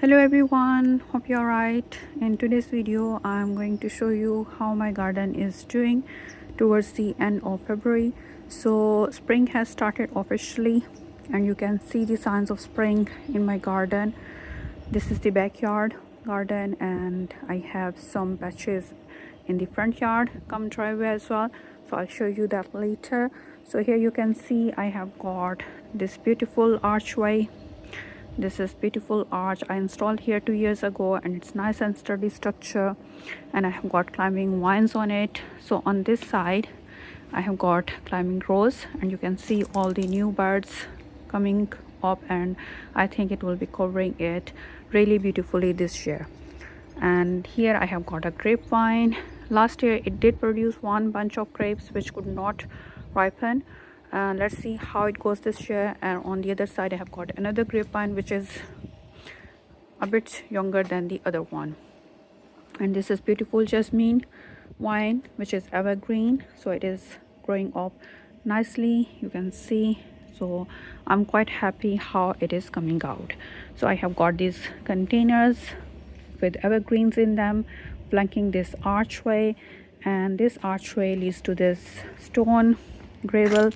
Hello everyone, hope you're right. In today's video I'm going to show you how my garden is doing towards the end of February. So spring has started officially and you can see the signs of spring in my garden. This is the backyard garden and I have some patches in the front yard come driveway as well, so I'll show you that later. So here you can see I have got this beautiful archway. This is beautiful arch I installed here 2 years ago and it's nice and sturdy structure, and I have got climbing vines on it. So on this side I have got climbing rose and you can see all the new birds coming up, and I think it will be covering it really beautifully this year. And here I have got a grapevine. Last year it did produce one bunch of grapes which could not ripen. Let's see how it goes this year. And on the other side I have got another grapevine which is a bit younger than the other one. And this is beautiful jasmine vine which is evergreen, so it is growing up nicely, you can see. So I'm quite happy how it is coming out. So I have got these containers with evergreens in them flanking this archway, and this archway leads to this stone gravel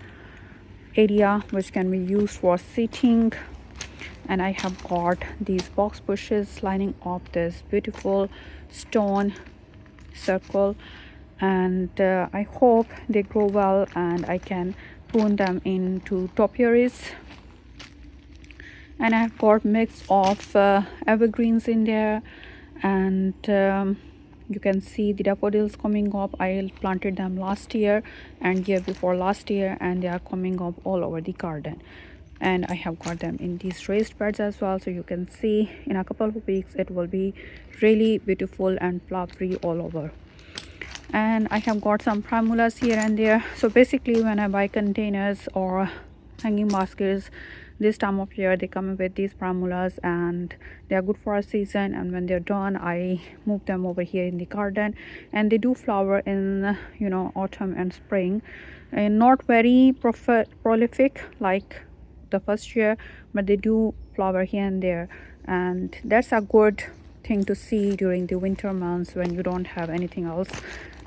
area which can be used for seating. And I have got these box bushes lining up this beautiful stone circle, and I hope they grow well and I can prune them into topiaries. And I've got mix of evergreens in there, and you can see the daffodils coming up. I planted them last year and year before last year, and they are coming up all over the garden. And I have got them in these raised beds as well, so you can see in a couple of weeks it will be really beautiful and flowery all over. And I have got some primulas here and there. So basically when I buy containers or hanging baskets this time of year, they come with these primulas and they are good for a season, and when they're done I move them over here in the garden. And they do flower in autumn and spring, and not very prolific like the first year, but they do flower here and there, and that's a good thing to see during the winter months when you don't have anything else,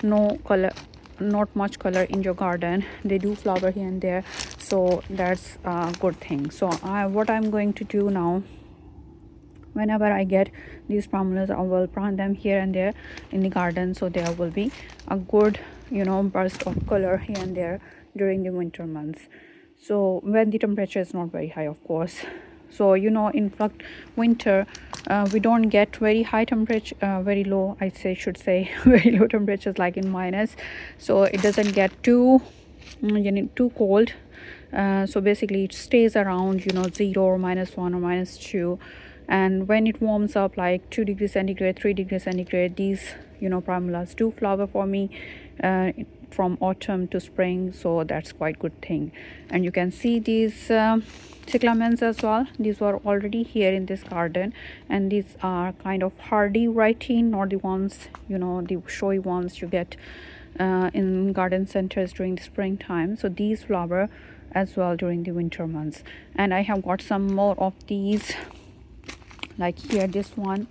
no color, not much color in your garden. They do flower here and there, so that's a good thing. So what I'm going to do now, whenever I get these primulas, I will plant them here and there in the garden, so there will be a good burst of color here and there during the winter months. So when the temperature is not very high, of course. So in fact winter we don't get very high temperature, very low, should say very low temperatures like in minus. So it doesn't get too too cold. So basically it stays around 0 or -1 or -2. And when it warms up like 2 degrees centigrade, 3 degrees centigrade, these primulas do flower for me from autumn to spring, so that's quite good thing. And you can see these cyclamens as well. These were already here in this garden, and these are kind of hardy variety, not the ones the showy ones you get in garden centers during the springtime. So these flower as well during the winter months. And I have got some more of these, like here this one,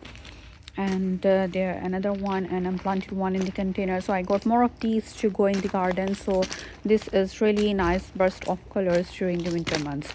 and there another one, and I'm planted one in the container. So I got more of these to go in the garden. So this is really nice burst of colors during the winter months.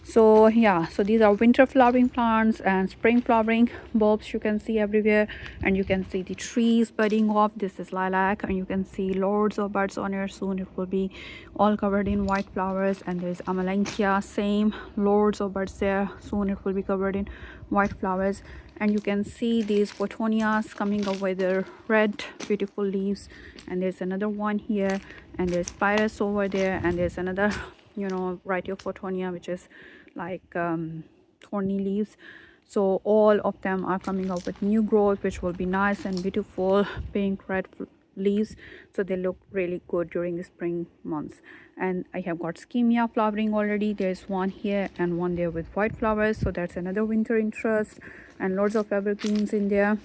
So yeah, so these are winter flowering plants and spring flowering bulbs you can see everywhere. And you can see the trees budding off. This is lilac, and you can see loads of buds on here. Soon it will be all covered in white flowers. And there's amelanchia, same, loads of buds there. Soon it will be covered in white flowers. And you can see these petunias coming up with their red beautiful leaves. And there's another one here, and there's pyrus over there, and there's another variety of petunia which is like thorny leaves. So all of them are coming up with new growth, which will be nice and beautiful pink red leaves. So they look really good during the spring months. And I have got schemia flowering already. There's one here and one there with white flowers, so that's another winter interest. And lots of evergreens in there.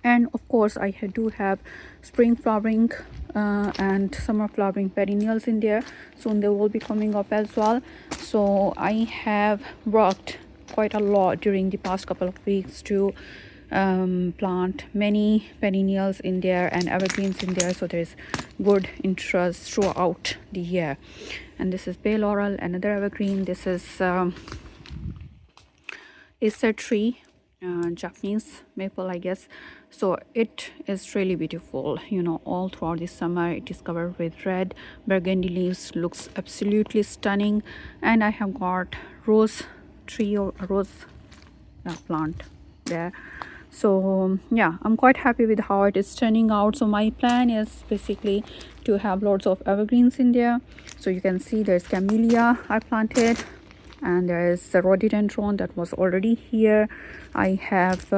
And of course I do have spring flowering and summer flowering perennials in there. Soon they will be coming up as well. So I have worked quite a lot during the past couple of weeks to plant many perennials in there and evergreens in there, so there's good interest throughout the year. And this is bay laurel, another evergreen. This is Acer tree, Japanese maple, I guess. So it is really beautiful, you know, all throughout the summer. It is covered with red burgundy leaves, looks absolutely stunning. And I have got rose tree or rose plant there. So yeah, I'm quite happy with how it is turning out. So my plan is basically to have lots of evergreens in there. So you can see there's camellia I planted, and there is a rhododendron that was already here. I have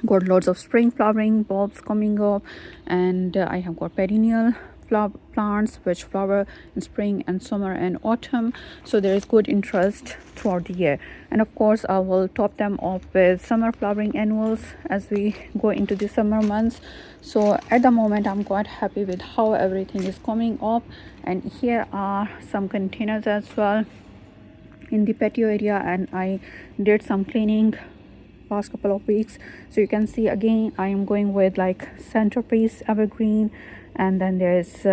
got lots of spring flowering bulbs coming up, and I have got perennial plants which flower in spring and summer and autumn. So there is good interest throughout the year, and of course I will top them off with summer flowering annuals as we go into the summer months. So at the moment I'm quite happy with how everything is coming up. And here are some containers as well in the patio area, and I did some cleaning past couple of weeks. So you can see again I am going with like centerpiece evergreen, and then there's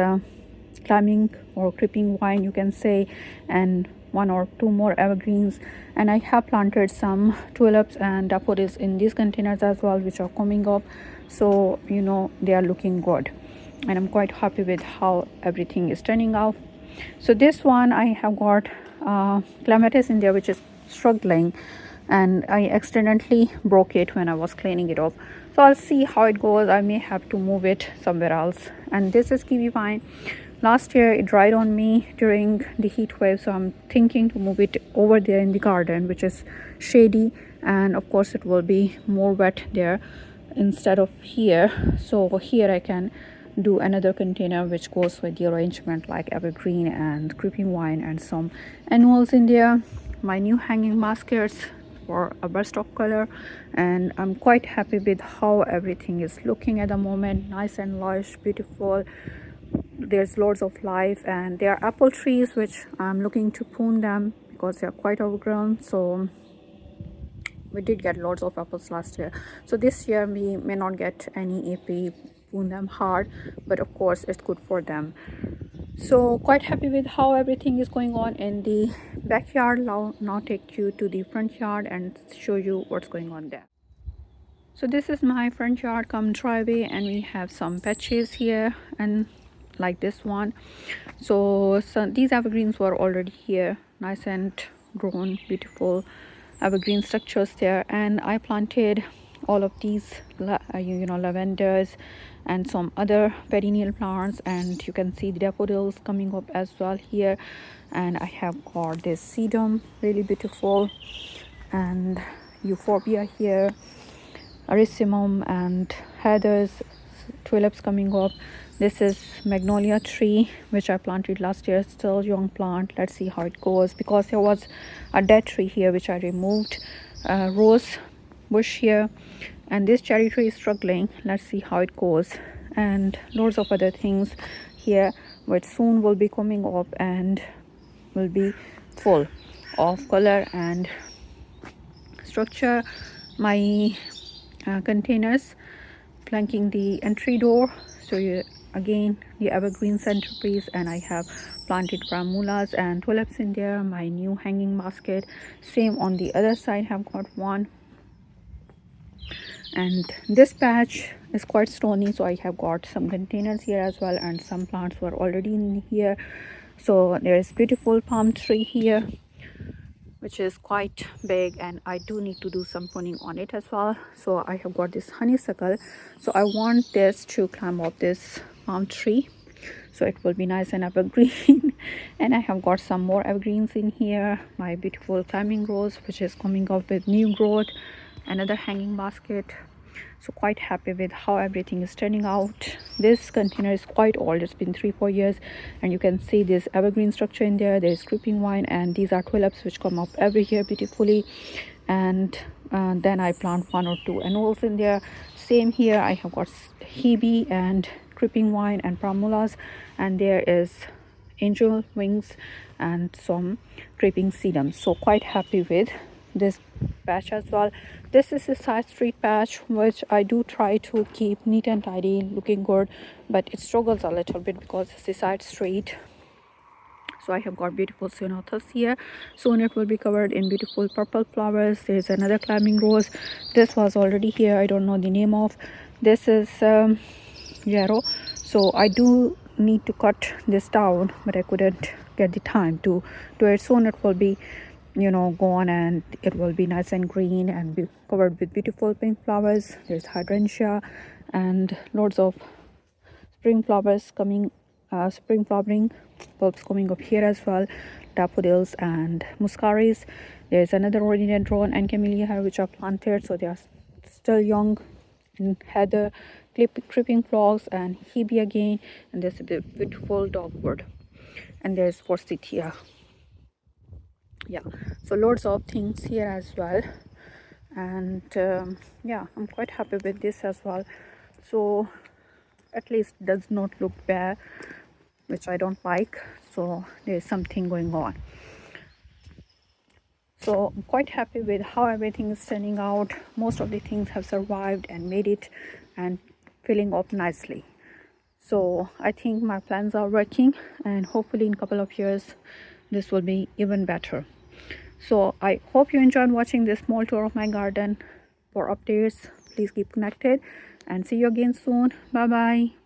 climbing or creeping vine, you can say, and one or two more evergreens. And I have planted some tulips and daffodils in these containers as well, which are coming up. So you know, they are looking good, and I'm quite happy with how everything is turning out. So this one I have got clematis in there, which is struggling, and I accidentally broke it when I was cleaning it up. So I'll see how it goes. I may have to move it somewhere else. And this is kiwi vine. Last year it dried on me during the heat wave, so I'm thinking to move it over there in the garden, which is shady, and of course it will be more wet there instead of here. So here I can do another container which goes with the arrangement, like evergreen and creeping vine and some annuals in there. My new hanging baskets for a burst of color, and I'm quite happy with how everything is looking at the moment. Nice and lush, beautiful. There's loads of life, and there are apple trees which I'm looking to prune them because they're quite overgrown. So we did get lots of apples last year, so this year we may not get any if we prune them hard, but of course it's good for them. So quite happy with how everything is going on in the backyard. Now take you to the front yard and show you what's going on there. So this is my front yard come driveway, and we have some patches here and like this one. So these evergreens were already here, nice and grown, beautiful evergreen structures there. And I planted all of these lavenders and some other perennial plants, and you can see the daffodils coming up as well here. And I have got this sedum, really beautiful, and euphorbia here, arissimum and heathers, tulips coming up. This is magnolia tree which I planted last year, still young plant. Let's see how it goes, because there was a dead tree here which I removed. Rose bush here, and this cherry tree is struggling. Let's see how it goes. And loads of other things here which soon will be coming up and will be full of color and structure. My containers flanking the entry door, so again the evergreen centerpiece, and I have planted primulas and tulips in there. My new hanging basket, same on the other side, have got one. And this patch is quite stony, so I have got some containers here as well, and some plants were already in here. So there is beautiful palm tree here which is quite big, and I do need to do some pruning on it as well. So I have got this honeysuckle, so I want this to climb up this palm tree, so it will be nice and evergreen. And I have got some more evergreens in here. My beautiful climbing rose which is coming up with new growth, another hanging basket. So quite happy with how everything is turning out. This container is quite old, it's been 3-4 years, and you can see this evergreen structure in there. There is creeping vine, and these are tulips which come up every year beautifully. And then I plant 1 or 2 annuals in there. Same here, I have got hebe and creeping vine and primulas, and there is angel wings and some creeping sedum. So quite happy with this patch as well. This is a side street patch which I do try to keep neat and tidy, looking good, but it struggles a little bit because it's a side street. So I have got beautiful ceanothus here. Soon it will be covered in beautiful purple flowers. There's another climbing rose. This was already here, I don't know the name of. This is yarrow. So I do need to cut this down, but I couldn't get the time to do it. Soon it will be, you know, gone, and it will be nice and green and be covered with beautiful pink flowers. There's hydrangea and loads of spring flowers coming, spring flowering bulbs coming up here as well. Daffodils and muscaris. There's another rhododendron and camellia hair which are planted, so they are still young. And heather, creeping frogs, and hebe again. And there's a beautiful dogwood, and there's forsythia. Yeah, so loads of things here as well. And yeah, I'm quite happy with this as well. So at least does not look bad, which I don't like. So there's something going on. So I'm quite happy with how everything is turning out. Most of the things have survived and made it and filling up nicely. So I think my plans are working, and hopefully in a couple of years this will be even better. So I hope you enjoyed watching this small tour of my garden. For updates, please keep connected, and see you again soon. Bye bye.